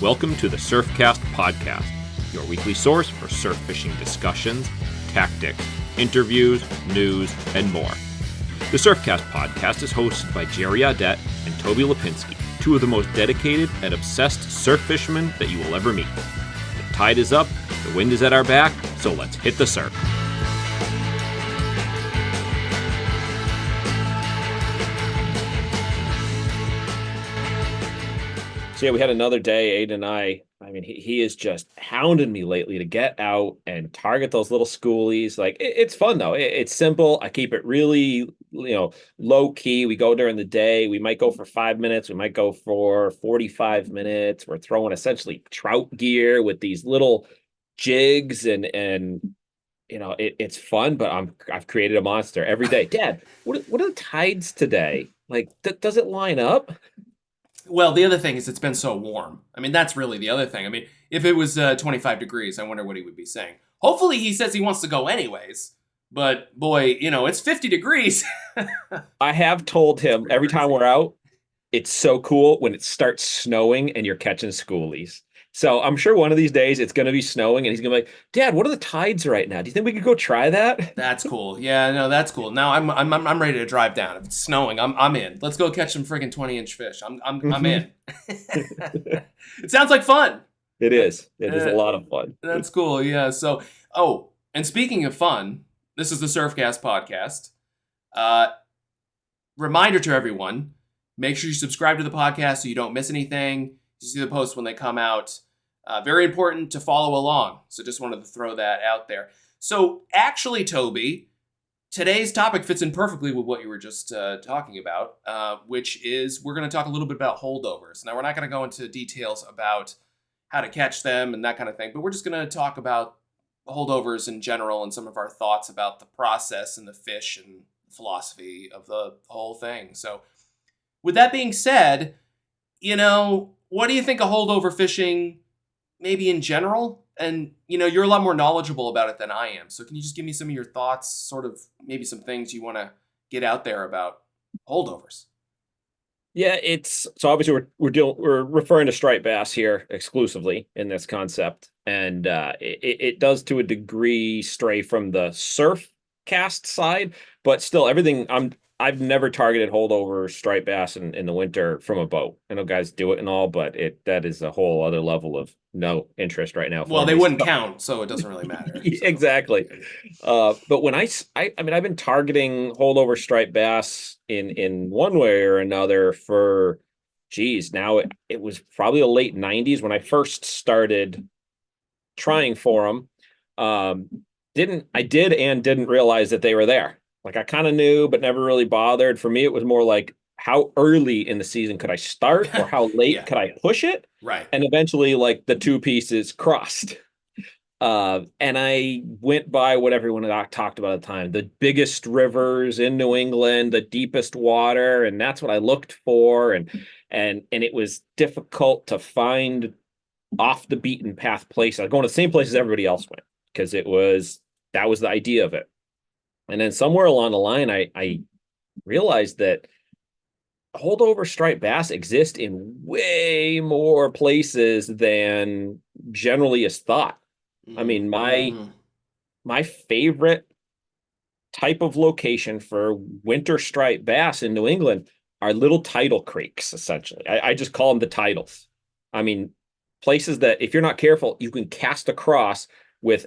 Welcome to the Surfcast podcast, your weekly source for surf fishing discussions, tactics, interviews, news, and more. The Surfcast podcast is hosted by Jerry Audet and Toby Lapinski, two of the most dedicated and obsessed surf fishermen that you will ever meet. The tide is up, the wind is at our back, so let's hit the surf. So yeah, we had another day, Aiden and I mean, he is just hounding me lately to get out and target those little schoolies. Like, it's fun, though. It's simple. I keep it really, low key. We go during the day. We might go for 5 minutes. We might go for 45 minutes. We're throwing essentially trout gear with these little jigs and it's fun, but I've created a monster every day. Dad, what are the tides today? Like, does it line up? Well, the other thing is it's been so warm. I mean, that's really the other thing. I mean, if it was 25 degrees, I wonder what he would be saying. Hopefully he says he wants to go anyways. But boy, it's 50 degrees. I have told him every time we're out, it's so cool when it starts snowing and you're catching schoolies. So I'm sure one of these days it's going to be snowing and he's going to be like, Dad, what are the tides right now? Do you think we could go try that? That's cool. Yeah, no, that's cool. Now I'm ready to drive down. If it's snowing, I'm in. Let's go catch some friggin' 20-inch fish. I'm in. It sounds like fun. It is. It is a lot of fun. That's cool. Yeah. So, and speaking of fun, this is the Surfcast podcast. Reminder to everyone, make sure you subscribe to the podcast so you don't miss anything. You see the posts when they come out. Very important to follow along. So just wanted to throw that out there. So actually, Toby, today's topic fits in perfectly with what you were just talking about, which is we're going to talk a little bit about holdovers. Now, we're not going to go into details about how to catch them and that kind of thing, but we're just going to talk about holdovers in general and some of our thoughts about the process and the fish and philosophy of the whole thing. So with that being said, what do you think of holdover fishing, maybe in general? And, you're a lot more knowledgeable about it than I am. So can you just give me some of your thoughts, sort of maybe some things you want to get out there about holdovers? Yeah, so obviously we're referring to striped bass here exclusively in this concept. And it does to a degree stray from the surf cast side, but still I've never targeted holdover striped bass in the winter from a boat. I know guys do it and all, but that is a whole other level of no interest right now. Well, they wouldn't count, so it doesn't really matter. So. Exactly. But when I mean, I've been targeting holdover striped bass in one way or another for, now it was probably the late 90s when I first started trying for them. I didn't realize that they were there. Like, I kind of knew, but never really bothered. For me, it was more like, how early in the season could I start, or how late could I push it? Right. And eventually, like, the two pieces crossed. And I went by what everyone had talked about at the time, the biggest rivers in New England, the deepest water, and that's what I looked for. And it was difficult to find off the beaten path places. I was going to the same places everybody else went, because that was the idea of it. And then somewhere along the line, I realized that holdover striped bass exist in way more places than generally is thought. I mean, my favorite type of location for winter striped bass in New England are little tidal creeks, essentially. I just call them the tidals. I mean, places that if you're not careful, you can cast across with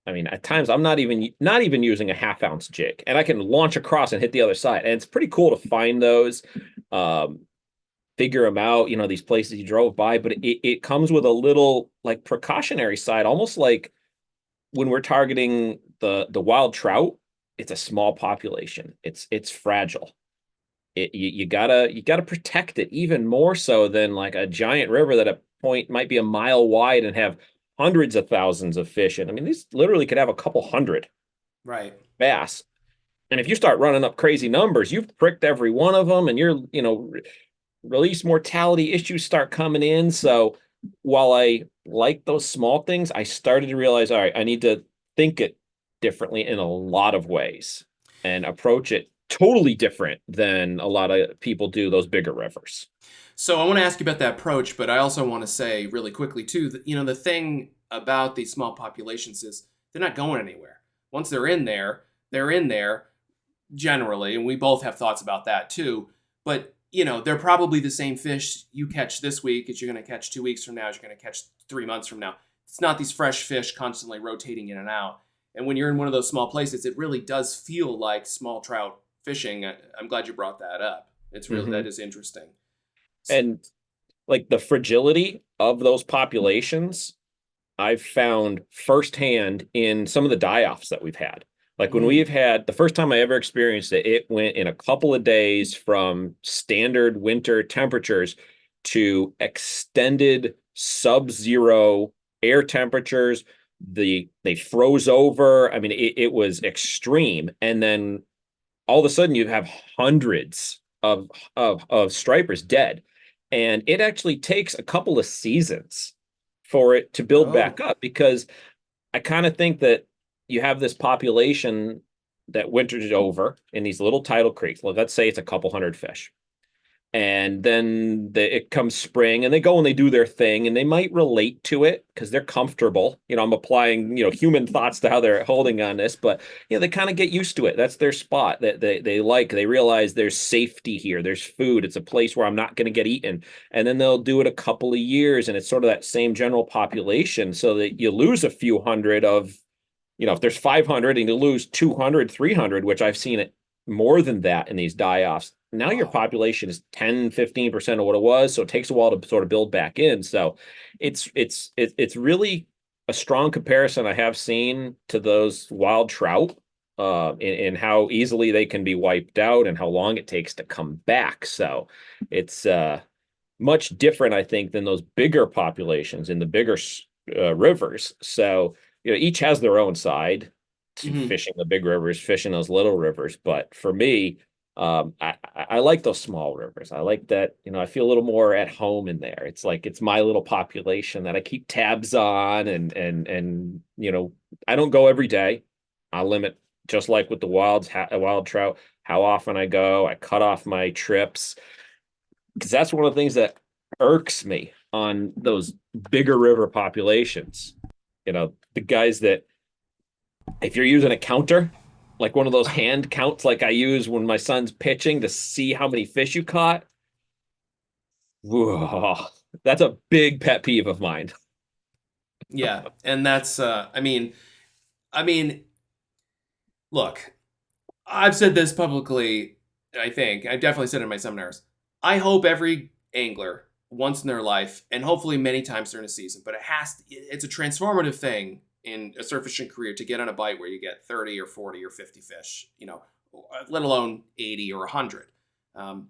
at times I'm not even using a 1/2 ounce jig, and I can launch across and hit the other side. And it's pretty cool to find those, figure them out, these places you drove by, but it comes with a little like precautionary side, almost like when we're targeting the wild trout. It's a small population. It's fragile. You gotta protect it even more so than like a giant river that at a point might be a mile wide and have hundreds of thousands of fish in. I mean, these literally could have a couple hundred bass. And if you start running up crazy numbers, you've pricked every one of them, and release mortality issues start coming in. So while I like those small things, I started to realize, all right, I need to think it differently in a lot of ways and approach it totally different than a lot of people do those bigger rivers. So I want to ask you about that approach, but I also want to say really quickly too that the thing about these small populations is they're not going anywhere. Once they're in there generally, and we both have thoughts about that too. But they're probably the same fish you catch this week as you're going to catch 2 weeks from now, as you're going to catch 3 months from now. It's not these fresh fish constantly rotating in and out. And when you're in one of those small places, it really does feel like small trout fishing. I'm glad you brought that up. It's really Mm-hmm. that is interesting. And like the fragility of those populations, I've found firsthand in some of the die-offs that we've had. Like when Mm. we've had the first time I ever experienced it, it went in a couple of days from standard winter temperatures to extended sub-zero air temperatures. They froze over. I mean, it was extreme. And then all of a sudden you have hundreds of stripers dead. And it actually takes a couple of seasons for it to build back Oh. up because I kind of think that you have this population that winters over in these little tidal creeks. Let's say it's a couple hundred fish. And then it comes spring and they go and they do their thing and they might relate to it because they're comfortable. I'm applying, human thoughts to how they're holding on this, but they kind of get used to it. That's their spot that they realize there's safety here. There's food. It's a place where I'm not going to get eaten. And then they'll do it a couple of years and it's sort of that same general population so that you lose a few hundred of, if there's 500 and you lose 200, 300, which I've seen it more than that in these die-offs. Now your Wow. population is 10, 15% of what it was. So it takes a while to sort of build back in. So it's really a strong comparison I have seen to those wild trout in how easily they can be wiped out and how long it takes to come back. So it's much different, I think, than those bigger populations in the bigger rivers. So, each has their own side to Hmm. fishing the big rivers, fishing those little rivers. But for me, I like those small rivers. I like that, I feel a little more at home in there. It's like it's my little population that I keep tabs on and I don't go every day. I limit just like with the wild trout, how often I go. I cut off my trips because that's one of the things that irks me on those bigger river populations. The guys that if you're using a counter, like one of those hand counts like I use when my son's pitching to see how many fish you caught, whoa, that's a big pet peeve of mine. Yeah, and that's I mean, look, I've said this publicly. I think I've definitely said it in my seminars. I hope every angler once in their life, and hopefully many times during a season, but it's a transformative thing in a surf fishing career to get on a bite where you get 30 or 40 or 50 fish, let alone 80 or 100. Um,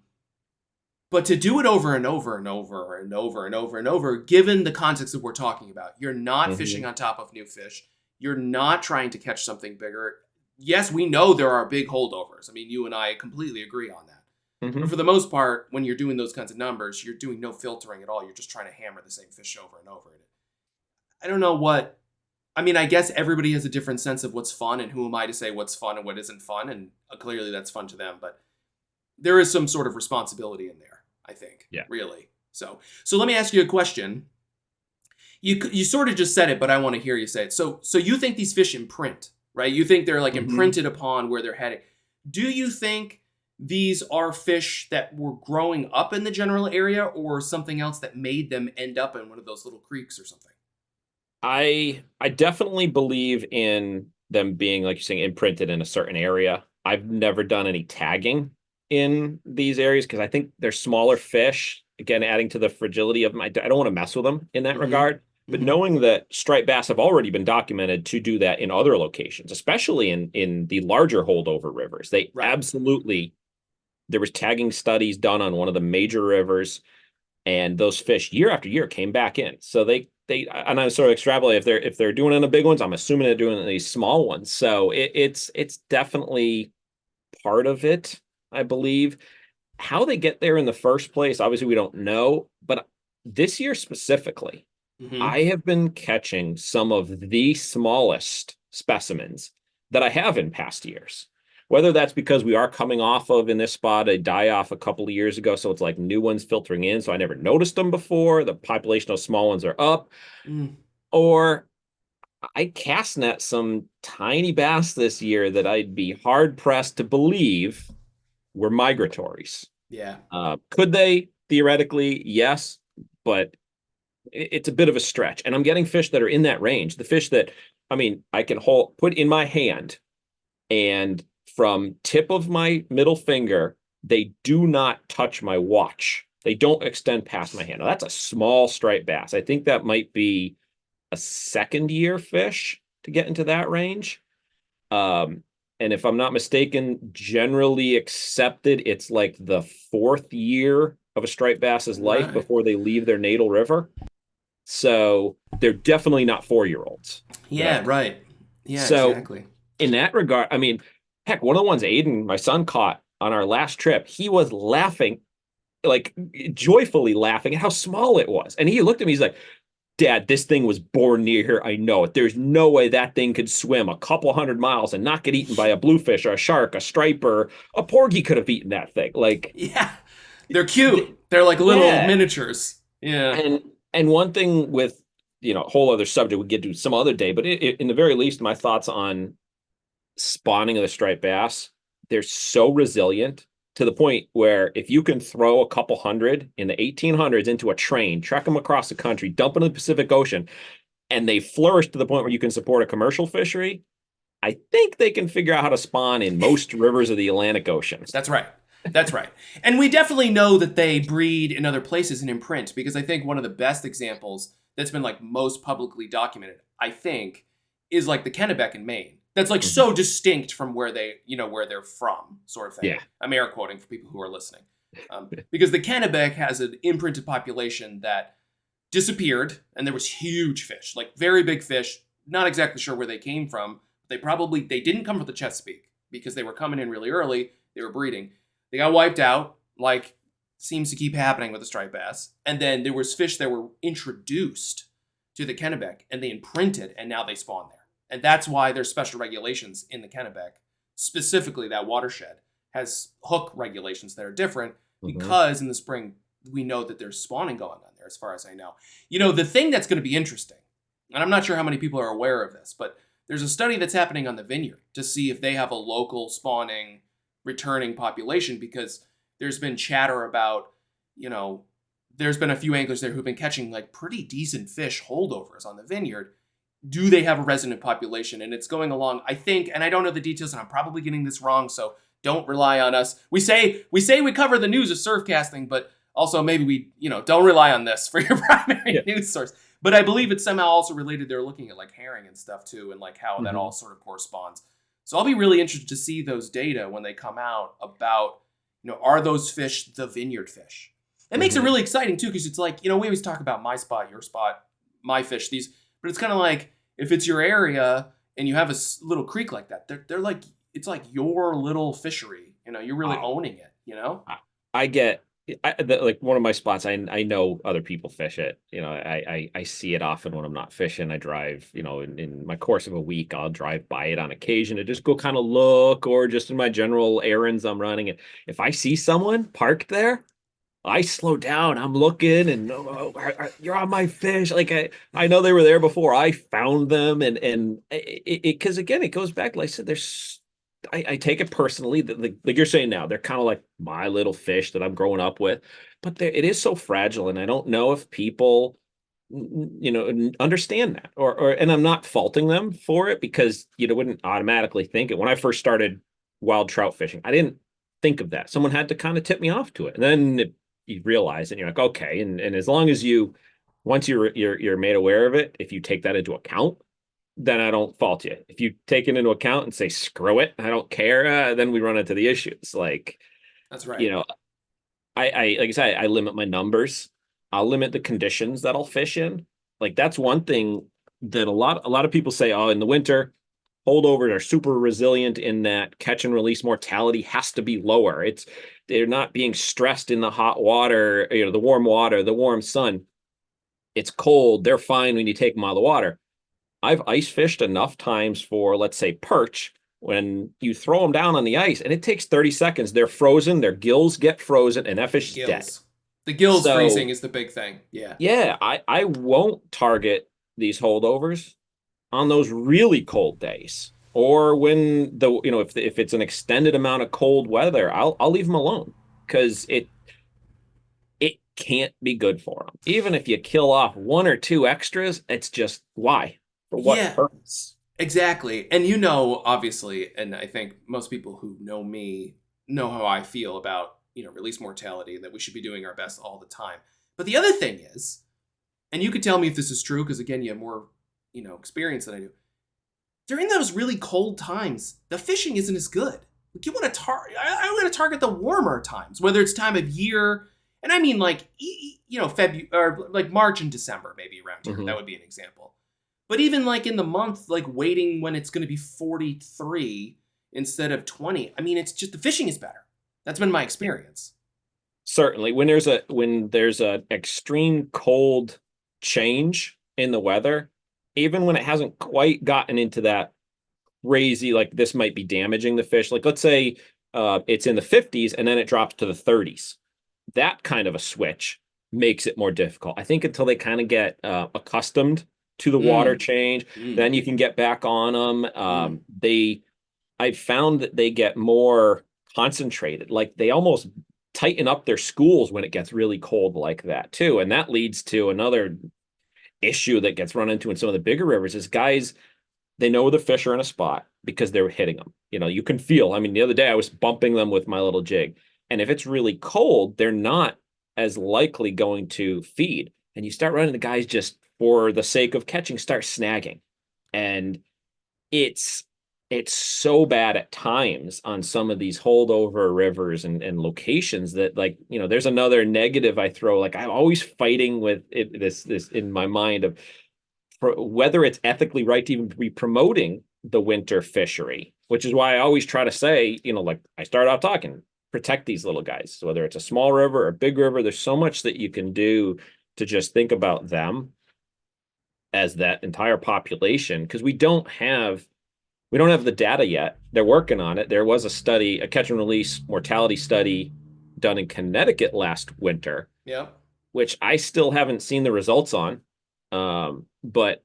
but to do it over and over and over and over and over and over, given the context that we're talking about, you're not fishing Mhm. on top of new fish. You're not trying to catch something bigger. Yes, we know there are big holdovers. I mean, you and I completely agree on that. But for Mhm. the most part, when you're doing those kinds of numbers, you're doing no filtering at all. You're just trying to hammer the same fish over and over. I don't know what. I mean, I guess everybody has a different sense of what's fun, and who am I to say what's fun and what isn't fun? And clearly that's fun to them. But there is some sort of responsibility in there, I think, Yeah. really. So let me ask you a question. You sort of just said it, but I want to hear you say it. So you think these fish imprint, right? You think they're like Mhm. imprinted upon where they're heading. Do you think these are fish that were growing up in the general area, or something else that made them end up in one of those little creeks or something? I definitely believe in them being, like you're saying, imprinted in a certain area. I've never done any tagging in these areas because I think they're smaller fish. Again, adding to the fragility of them, I don't want to mess with them in that Mm-hmm. regard. But Mm-hmm. knowing that striped bass have already been documented to do that in other locations, especially in the larger holdover rivers, they Right. absolutely there was tagging studies done on one of the major rivers and those fish year after year came back in. So they and I sort of extrapolate if they're doing it in the big ones, I'm assuming they're doing it in these small ones. So it's definitely part of it, I believe. How they get there in the first place, obviously we don't know, but this year specifically, Mm-hmm. I have been catching some of the smallest specimens that I have in past years. whether that's because we are coming off of in this spot a die off a couple of years ago, so it's like new ones filtering in, so I never noticed them before. The population of small ones are up, Mm, or I cast net some tiny bass this year that I'd be hard pressed to believe were migratories. yeah. Could they? Theoretically, yes, but it's a bit of a stretch. And I'm getting fish that are in that range. The fish that, I mean, I can put in my hand, and from tip of my middle finger, they do not touch my watch. They don't extend past my hand. Now, that's a small striped bass. I think that might be a second year fish to get into that range. Um, and if I'm not mistaken, generally accepted, it's like the fourth year of a striped bass's life Right. before they leave their natal river. So they're definitely not 4-year-olds that Yeah, I've caught. right. Yeah, So exactly. in that regard, I mean, heck, one of the ones Aiden, my son, caught on our last trip, he was laughing, like joyfully laughing at how small it was. And he looked at me, he's like, Dad, this thing was born near here. I know it. There's no way that thing could swim a couple hundred miles and not get eaten by a bluefish or a shark, a striper, a porgy could have eaten that thing. Like, Yeah. They're cute. They're like little yeah. miniatures. Yeah. And one thing with, a whole other subject we get to some other day, but in the very least, my thoughts on spawning of the striped bass, they're so resilient to the point where if you can throw a couple hundred in the 1800s into a train, trek them across the country, dump them in the Pacific Ocean, and they flourish to the point where you can support a commercial fishery, I think they can figure out how to spawn in most rivers of the Atlantic Ocean. That's right. That's right. And we definitely know that they breed in other places and imprint because I think one of the best examples that's been like most publicly documented, I think, is like the Kennebec in Maine. That's like Mhm. so distinct from where they, where they're from, sort of thing. Yeah. I'm air quoting for people who are listening. Because the Kennebec has an imprinted population that disappeared and there was huge fish, like very big fish. Not exactly sure where they came from. They didn't come from the Chesapeake because they were coming in really early. They were breeding. They got wiped out, like seems to keep happening with the striped bass. And then there was fish that were introduced to the Kennebec and they imprinted and now they spawn there. And that's why there's special regulations in the Kennebec. Specifically, that watershed has hook regulations that are different Mhm. because in the spring we know that there's spawning going on there, as far as I know. The thing that's going to be interesting, and I'm not sure how many people are aware of this, but there's a study that's happening on the Vineyard to see if they have a local spawning returning population because there's been chatter about, there's been a few anglers there who've been catching like pretty decent fish holdovers on the Vineyard. Do they have a resident population? And it's going along, I think, and I don't know the details, and I'm probably getting this wrong, so don't rely on us. We say we cover the news of surfcasting, but also maybe we, don't rely on this for your primary news source. But I believe it's somehow also related. They're looking at like herring and stuff too, and like how that all sort of corresponds. So I'll be really interested to see those data when they come out about, are those fish the vineyard fish? It makes it really exciting too, because it's like, we always talk about my spot, your spot, my fish, these, but it's kind of like if it's your area and you have a little creek like that, they're like, it's like your little fishery, you're really owning it, I get like one of my spots. I know other people fish it. I see it often when I'm not fishing. I drive, in my course of a week, I'll drive by it on occasion to just go kind of look, or just in my general errands I'm running. And if I see someone parked there, I slow down. I'm looking, and you're on my fish. Like I know they were there before I found them, and it because again, it goes back. Like I said, I take it personally that like you're saying now, they're kind of like my little fish that I'm growing up with, but it is so fragile, and I don't know if people, understand that, and I'm not faulting them for it because you wouldn't automatically think it. When I first started wild trout fishing, I didn't think of that. Someone had to kind of tip me off to it, and then you realize, and you're like, okay, and as long as once you're made aware of it, if you take that into account, then I don't fault you. If you take it into account and say, screw it, I don't care, then we run into the issues. Like, That's right. you know, I like I said, I limit my numbers. I'll limit the conditions that I'll fish in. Like that's one thing that a lot of people say, oh, in the winter, holdovers are super resilient in that catch and release mortality has to be lower. They're not being stressed in the hot water, the warm water, the warm sun. It's cold. They're fine when you take them out of the water. I've ice fished enough times for, let's say, perch, when you throw them down on the ice and it takes 30 seconds, they're frozen, their gills get frozen, and that The fish is dead. gills. The gills freezing So is the big thing. Yeah. yeah, I won't target these holdovers on those really cold days. Or when if it's an extended amount of cold weather, I'll leave them alone because it can't be good for them. Even if you kill off one or two extras, it's just why? For what Yeah, purpose? exactly. And obviously, and I think most people who know me know how I feel about, release mortality, that we should be doing our best all the time. But the other thing is, and you could tell me if this is true, because again, you have more, experience than I do. During those really cold times, the fishing isn't as good. Like you want to I want to target the warmer times, whether it's time of year, and I mean like February or like March and December, maybe around here. That would be an example. But even like in the month, like waiting when it's going to be 43 instead of 20. I mean, it's just the fishing is better. That's been my experience. Certainly, when there's a extreme cold change in the weather, even when it hasn't quite gotten into that crazy, like this might be damaging the fish. Like let's say it's in the 50s and then it drops to the 30s. That kind of a switch makes it more difficult. I think until they kind of get accustomed to the water Mm, change, mm, then you can get back on them. mm. I've found that they get more concentrated. Like they almost tighten up their schools when it gets really cold like that too. And that leads to another issue that gets run into in some of the bigger rivers is guys, they know the fish are in a spot because they're hitting them. You can feel. I mean, the other day I was bumping them with my little jig. And if it's really cold, they're not as likely going to feed. And you start running the guys just for the sake of catching, start snagging. And it's it's so bad at times on some of these holdover rivers and locations that like there's another negative I throw. Like I'm always fighting with this in my mind of whether it's ethically right to even be promoting the winter fishery, which is why I always try to say, like I start off talking, protect these little guys. So whether it's a small river or a big river, there's so much that you can do to just think about them as that entire population because we don't have the data yet. They're working on it. There was a study, a catch and release mortality study done in Connecticut last winter, Yeah. which I still haven't seen the results on. But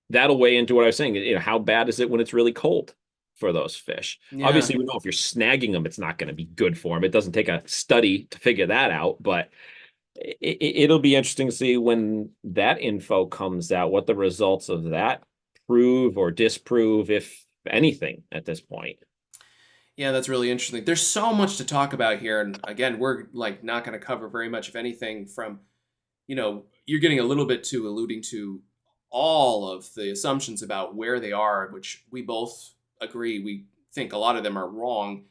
that'll weigh into what I was saying. How bad is it when it's really cold for those fish? Yeah. Obviously, we know if you're snagging them, it's not going to be good for them. It doesn't take a study to figure that out, but it'll be interesting to see when that info comes out, what the results of that prove or disprove, if anything, at this point. Yeah, that's really interesting. There's so much to talk about here. And again, we're like not going to cover very much of anything from, you're getting a little bit to alluding to all of the assumptions about where they are, which we both agree. We think a lot of them are wrong,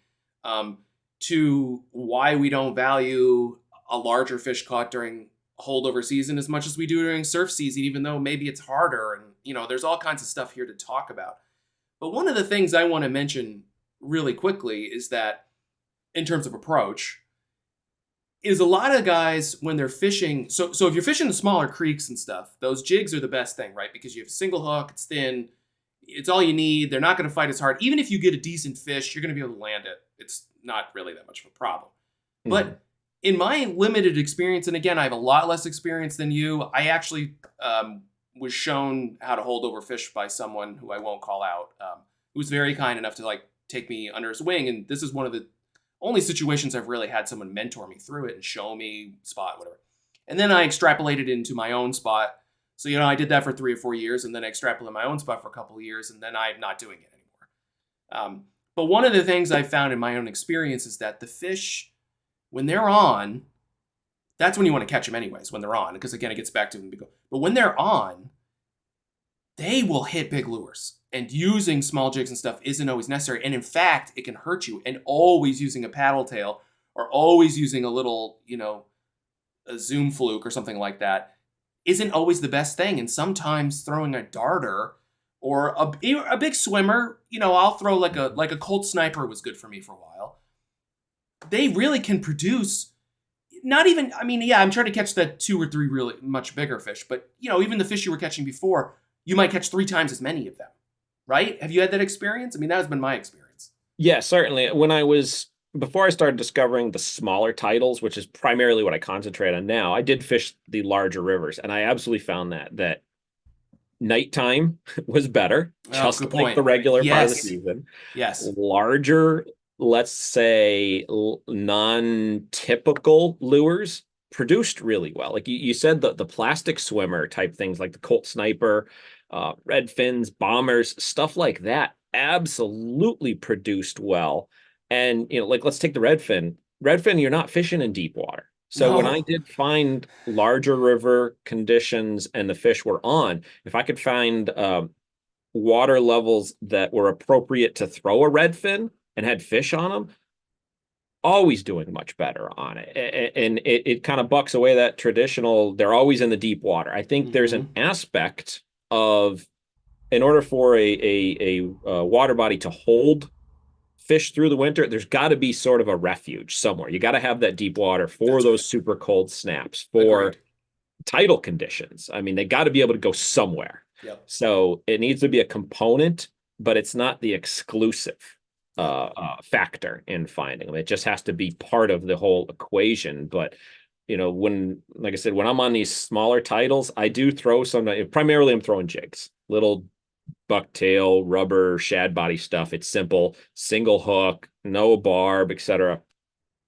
to why we don't value a larger fish caught during holdover season as much as we do during surf season, even though maybe it's harder. And, there's all kinds of stuff here to talk about. But one of the things I want to mention really quickly is that in terms of approach is a lot of guys when they're fishing. So if you're fishing the smaller creeks and stuff, those jigs are the best thing, right? Because you have a single hook, it's thin, it's all you need. They're not going to fight as hard. Even if you get a decent fish, you're going to be able to land it. It's not really that much of a problem. Mm-hmm. But in my limited experience, and again, I have a lot less experience than you, I actually was shown how to hold over fish by someone who I won't call out, who was very kind enough to like take me under his wing. And this is one of the only situations I've really had someone mentor me through it and show me spot, whatever. And then I extrapolated into my own spot. So, I did that for 3 or 4 years, and then I extrapolated my own spot for a couple of years, and then I'm not doing it anymore. But one of the things I found in my own experience is that the fish, when they're on, that's when you want to catch them anyways, when they're on, because again, it gets back to them. But when they're on, they will hit big lures. And using small jigs and stuff isn't always necessary. And in fact, it can hurt you. And always using a paddle tail or always using a little, a zoom fluke or something like that isn't always the best thing. And sometimes throwing a darter or a big swimmer, I'll throw like a Colt Sniper was good for me for a while. They really can produce not even, I'm trying to catch the 2 or 3 really much bigger fish, but even the fish you were catching before, you might catch 3 times as many of them. right? Have you had that experience? I mean, that has been my experience. Yeah, certainly. Before I started discovering the smaller titles, which is primarily what I concentrate on now, I did fish the larger rivers, and I absolutely found that nighttime was better, Oh, just good like point. the regular part of the Yes. season. Yes. Larger, let's say non-typical lures produced really well. Like you said, the plastic swimmer type things like the Colt Sniper, red fins, bombers, stuff like that absolutely produced well. And like let's take the red fin. Red fin, you're not fishing in deep water. So when I No. did find larger river conditions and the fish were on, if I could find water levels that were appropriate to throw a redfin and had fish on them, always doing much better on it. And it kind of bucks away that traditional, they're always in the deep water. I think there's an Mm-hmm. aspect of, in order for a water body to hold fish through the winter, there's got to be sort of a refuge somewhere. You got to have that deep water for That's those right. super cold snaps, for Agreed. tidal conditions. I mean, they got to be able to go somewhere. Yep. So it needs to be a component, but it's not the exclusive Yep. factor in finding them. It just has to be part of the whole equation. But like I said, when I'm on these smaller titles, I do throw some. Primarily, I'm throwing jigs, little bucktail, rubber, shad body stuff. It's simple, single hook, no barb, etc.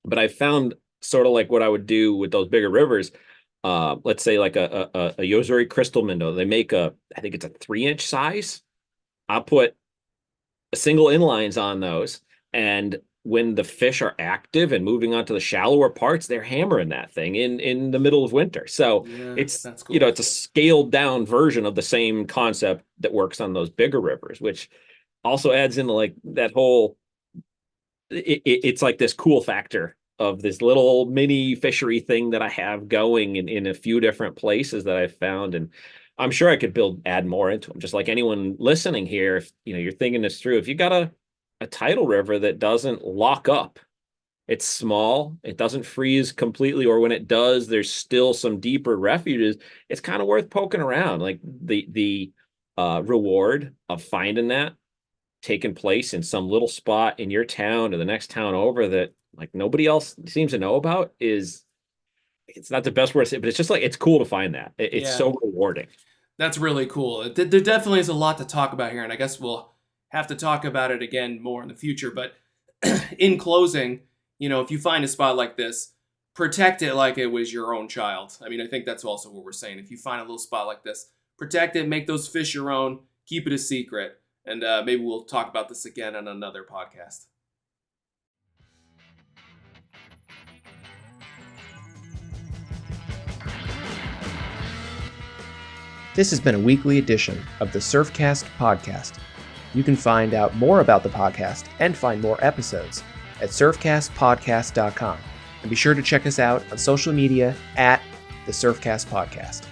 But I found sort of like what I would do with those bigger rivers. Let's say like a Yozuri crystal minnow. They make I think it's a 3-inch size. I'll put a single inlines on those, and when the fish are active and moving on to the shallower parts, they're hammering that thing in the middle of winter. So Yeah, it's that's cool. it's a scaled down version of the same concept that works on those bigger rivers, which also adds in like that whole it's like this cool factor of this little mini fishery thing that I have going in a few different places that I've found. And I'm sure I could add more into them. Just like anyone listening here, if you're thinking this through, if you got a tidal river that doesn't lock up, it's small, it doesn't freeze completely, or when it does, there's still some deeper refuges, it's kind of worth poking around. Like the reward of finding that taking place in some little spot in your town or the next town over that like nobody else seems to know about is, it's not the best word to say, but it's just like it's cool to find that. It's Yeah, so rewarding. that's really cool. There definitely is a lot to talk about here, and I guess we'll have to talk about it again more in the future. But in closing, if you find a spot like this, protect it like it was your own child. I mean, I think that's also what we're saying. If you find a little spot like this, protect it, make those fish your own, keep it a secret, and maybe we'll talk about this again on another podcast. This has been a weekly edition of the Surfcast podcast. You can find out more about the podcast and find more episodes at surfcastpodcast.com. And be sure to check us out on social media at the Surfcast Podcast.